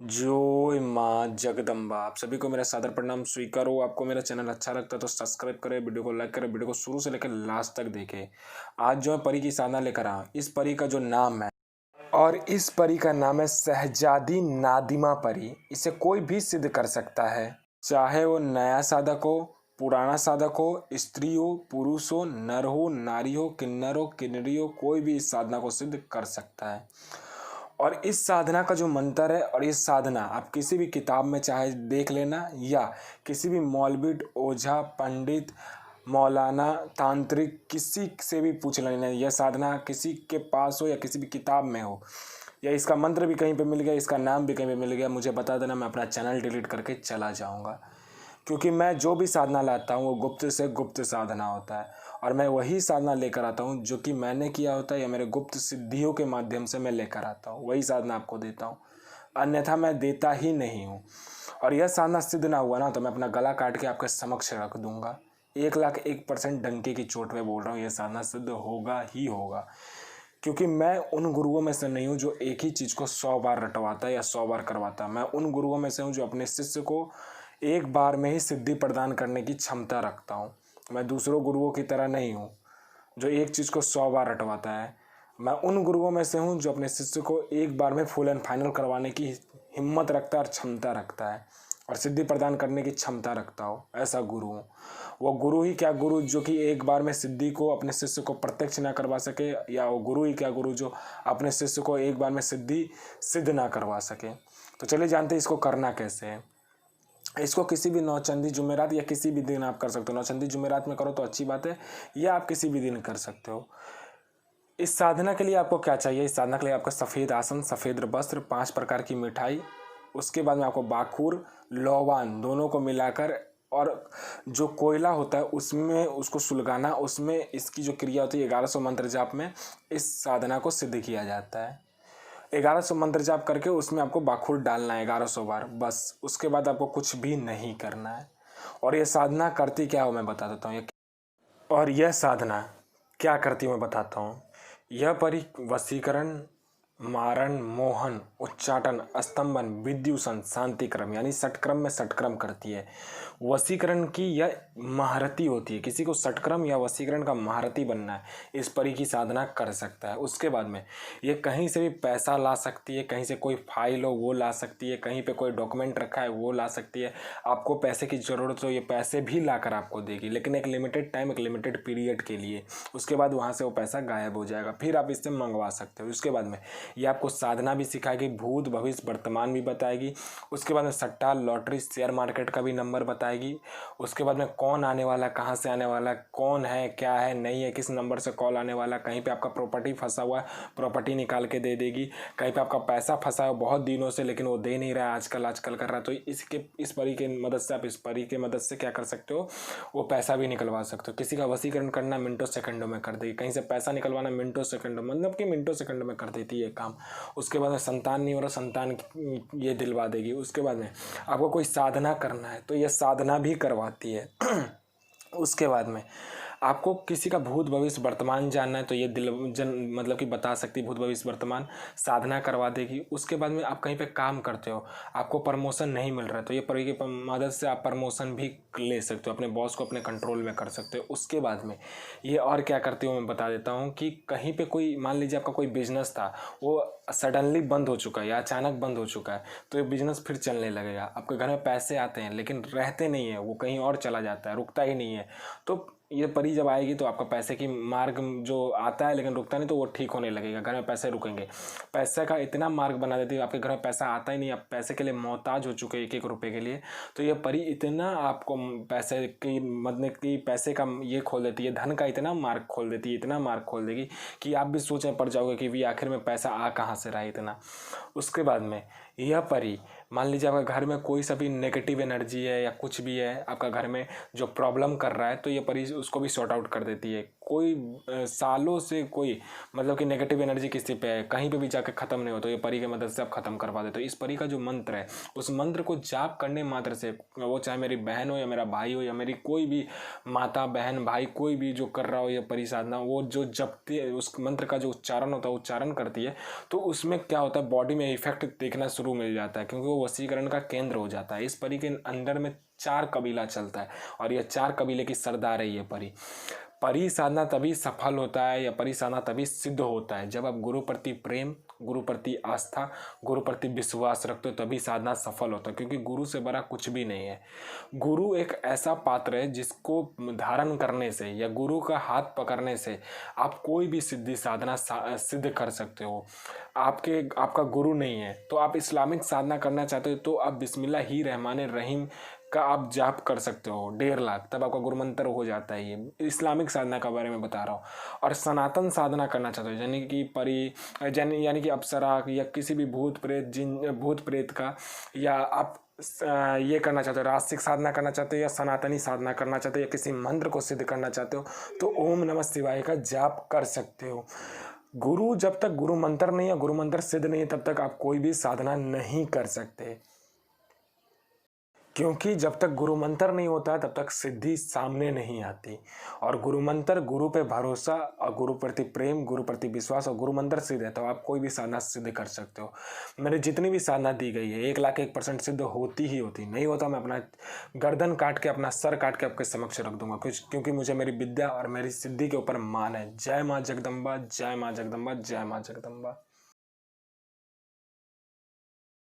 जय माँ जगदम्बा। आप सभी को मेरा सादर प्रणाम स्वीकार हो। आपको मेरा चैनल अच्छा लगता है तो सब्सक्राइब करें, वीडियो को लाइक करें, वीडियो को शुरू से लेकर लास्ट तक देखें। आज जो है परी की साधना लेकर आया। इस परी का जो नाम है और इस परी का नाम है शहजादी नादिमा परी। इसे कोई भी सिद्ध कर सकता है, चाहे वो नया साधक हो, पुराना साधक हो, स्त्री हो, पुरुष हो, नर हो, नारी हो, किन्नर हो, किन्नरी हो, कोई भी इस साधना को सिद्ध कर सकता है। और इस साधना का जो मंत्र है और इस साधना आप किसी भी किताब में चाहे देख लेना या किसी भी मौलवी, ओझा, पंडित, मौलाना, तांत्रिक किसी से भी पूछ लेना। यह साधना किसी के पास हो या किसी भी किताब में हो या इसका मंत्र भी कहीं पे मिल गया, इसका नाम भी कहीं पे मिल गया, मुझे बता देना। मैं अपना चैनल डिलीट करके चला जाऊंगा, क्योंकि मैं जो भी साधना लाता हूँ वो गुप्त से गुप्त साधना होता है और मैं वही साधना लेकर आता हूँ जो कि मैंने किया होता है या मेरे गुप्त सिद्धियों के माध्यम से मैं लेकर आता हूँ। वही साधना आपको देता हूँ, अन्यथा मैं देता ही नहीं हूँ। और यह साधना सिद्ध ना हुआ ना तो मैं अपना गला काट के आपके समक्ष रख दूंगा। 1,01% डंके की चोट पे बोल रहा हूँ, यह साधना सिद्ध होगा ही होगा। क्योंकि मैं उन गुरुओं में से नहीं हूँ जो एक ही चीज़ को 100 बार रटवाता है या 100 बार करवाता है। मैं उन गुरुओं में से हूँ जो अपने शिष्य को एक बार में ही सिद्धि प्रदान करने की क्षमता रखता हूँ। मैं दूसरों गुरुओं की तरह नहीं हूँ जो एक चीज़ को 100 बार रटवाता है। मैं उन गुरुओं में से हूँ जो अपने शिष्य को एक बार में फुल एंड फाइनल करवाने की हिम्मत रखता है और क्षमता रखता है और सिद्धि प्रदान करने की क्षमता रखता हो, ऐसा गुरु हूँ। वो गुरु ही क्या गुरु जो कि एक बार में सिद्धि को अपने शिष्य को प्रत्यक्ष ना करवा सके, या वो गुरु ही क्या गुरु जो अपने शिष्य को एक बार में सिद्धि सिद्ध ना करवा सके। तो चलिए जानते हैं इसको करना कैसे है। इसको किसी भी नौचंदी जुमेरात या किसी भी दिन आप कर सकते हो। नौचंदी जुमेरात में करो तो अच्छी बात है, या आप किसी भी दिन कर सकते हो। इस साधना के लिए आपको क्या चाहिए? इस साधना के लिए आपका सफ़ेद आसन, सफ़ेद वस्त्र, 5 प्रकार की मिठाई, उसके बाद में आपको बाखूर, लौवान दोनों को मिलाकर और जो कोयला होता है उसमें उसको सुलगाना। उसमें इसकी जो क्रिया होती है 1100 मंत्र जाप में इस साधना को सिद्ध किया जाता है। 1100 मंत्र जाप करके उसमें आपको बाखूर डालना है 1100 बार, बस। उसके बाद आपको कुछ भी नहीं करना है। और ये साधना करती क्या हो मैं बता देता हूँ। और यह साधना क्या करती हूँ मैं बताता हूँ। यह परी वशीकरण, मारण, मोहन, उच्चाटन, स्तंभन, विद्युषण, शांतिक्रम यानी षटक्रम में षटक्रम करती है। वशीकरण की यह महारथी होती है। किसी को षटक्रम या वशीकरण का महारथी बनना है, इस परी की साधना कर सकता है। उसके बाद में ये कहीं से भी पैसा ला सकती है, कहीं से कोई फाइल हो वो ला सकती है, कहीं पे कोई डॉक्यूमेंट रखा है वो ला सकती है। आपको पैसे की ज़रूरत हो ये पैसे भी ला कर आपको देगी, लेकिन एक लिमिटेड टाइम, एक लिमिटेड पीरियड के लिए। उसके बाद वहाँ से वो पैसा गायब हो जाएगा, फिर आप इससे मंगवा सकते हो। उसके बाद में ये आपको साधना भी सिखाएगी, भूत भविष्य वर्तमान भी बताएगी। उसके बाद में सट्टा, लॉटरी, शेयर मार्केट का भी नंबर बताएगी। उसके बाद में कौन आने वाला, कहाँ से आने वाला, कौन है, क्या है, नहीं है, किस नंबर से कॉल आने वाला, कहीं पे आपका प्रॉपर्टी फंसा हुआ है प्रॉपर्टी निकाल के दे देगी, कहीं पे आपका पैसा फंसा है बहुत दिनों से लेकिन वो दे नहीं रहा है, आजकल कर रहा है। तो इस परी की मदद से आप इस परी की मदद से क्या कर सकते हो, वो पैसा भी निकलवा सकते हो। किसी का वशीकरण करना मिनटों सेकंडों में कर देगी, कहीं से पैसा निकलवाना मिनटों सेकंडों, मतलब कि मिनटों सेकंडों में कर देती है काम। उसके बाद में संतान नहीं हो रहा, संतान ये दिलवा देगी। उसके बाद में आपको कोई साधना करना है तो ये साधना भी करवाती है। उसके बाद में आपको किसी का भूत भविष्य वर्तमान जानना है तो ये मतलब कि बता सकती है, भूत भविष्य वर्तमान साधना करवा देगी। उसके बाद में आप कहीं पे काम करते हो, आपको प्रमोशन नहीं मिल रहा है तो ये परी की मदद से आप प्रमोशन भी ले सकते हो, अपने बॉस को अपने कंट्रोल में कर सकते हो। उसके बाद में ये और क्या करती हो मैं बता देता हूँ कि कहीं पे कोई, मान लीजिए आपका कोई बिजनेस था वो सडनली बंद हो चुका है या अचानक बंद हो चुका है, तो ये बिजनेस फिर चलने लगेगा। आपके घर में पैसे आते हैं लेकिन रहते नहीं है, वो कहीं और चला जाता है, रुकता ही नहीं है। तो ये परी जब आएगी तो आपका पैसे की मार्ग जो आता है लेकिन रुकता नहीं, तो वो ठीक होने लगेगा, घर में पैसे रुकेंगे। पैसे का इतना मार्ग बना देती है, आपके घर में पैसा आता ही नहीं, आप पैसे के लिए मोहताज हो चुके हैं, 1-1 रुपये के लिए। तो ये परी इतना आपको पैसे की, मतलब कि पैसे का ये खोल देती है, धन का इतना मार्ग खोल देती है, इतना मार्ग खोल देगी कि आप भी सोचने पड़ जाओगे कि भी आखिर में पैसा आ कहाँ से रहा है इतना। उसके बाद में यह परी, मान लीजिए आपका घर में कोई सा भी नेगेटिव एनर्जी है या कुछ भी है आपका घर में जो प्रॉब्लम कर रहा है, तो ये परी उसको भी सॉर्ट आउट कर देती है। कोई सालों से कोई मतलब कि नेगेटिव एनर्जी किसी पे है कहीं पे भी जाके ख़त्म नहीं होता, ये परी की मदद से आप ख़त्म करवा देते हो। इस परी का जो मंत्र है उस मंत्र को जाप करने मात्र से, वो चाहे मेरी बहन हो या मेरा भाई हो या मेरी कोई भी माता बहन भाई कोई भी जो कर रहा हो ये परी साधना, वो जो जपती है उस मंत्र का जो उच्चारण होता है उच्चारण करती है, तो उसमें क्या होता है बॉडी में इफेक्ट देखना शुरू मिल जाता है, क्योंकि वो वशीकरण का केंद्र हो जाता है। इस परी के अंदर में 4 कबीला चलता है और यह 4 कबीले की सरदार है ये परी। परी साधना तभी सफल होता है या परी साधना तभी सिद्ध होता है जब आप गुरु प्रति प्रेम, गुरु प्रति आस्था, गुरु प्रति विश्वास रखते हो, तभी साधना सफल होता है। क्योंकि गुरु से बड़ा कुछ भी नहीं है। गुरु एक ऐसा पात्र है जिसको धारण करने से या गुरु का हाथ पकड़ने से आप कोई भी सिद्धि साधना सिद्ध कर सकते हो। आपका गुरु नहीं है तो आप इस्लामिक साधना करना चाहते हो तो आप बिस्मिल्लाह रहमान रहीम का आप जाप कर सकते हो 1.5 लाख, तब आपका गुरु मंत्र हो जाता है। ये इस्लामिक साधना के बारे में बता रहा हूँ। और सनातन साधना करना चाहते हो यानी कि यानी कि अप्सरा या किसी भी भूत प्रेत जिन भूत प्रेत का, या आप ये करना चाहते हो रास्तिक साधना करना चाहते हो या सनातनी साधना करना चाहते हो या किसी मंत्र को सिद्ध करना चाहते हो तो ओम नमः शिवाय का जाप कर सकते हो। गुरु जब तक गुरु मंत्र नहीं है, गुरु मंत्र सिद्ध नहीं है, तब तक आप कोई भी साधना नहीं कर सकते। क्योंकि जब तक गुरु मंत्र नहीं होता तब तक सिद्धि सामने नहीं आती। और गुरु मंत्र, गुरु पे भरोसा और गुरु प्रति प्रेम, गुरु प्रति विश्वास और गुरु मंत्र सिद्ध है तो आप कोई भी साधना सिद्ध कर सकते हो। मैंने जितनी भी साधना दी गई है 1 लाख 1% सिद्ध होती ही होती, नहीं होता मैं अपना गर्दन काट के अपना सर काट के आपके समक्ष रख दूंगा, क्योंकि मुझे मेरी विद्या और मेरी सिद्धि के ऊपर मान है। जय माँ जगदम्बा, जय माँ जगदम्बा, जय माँ जगदम्बा।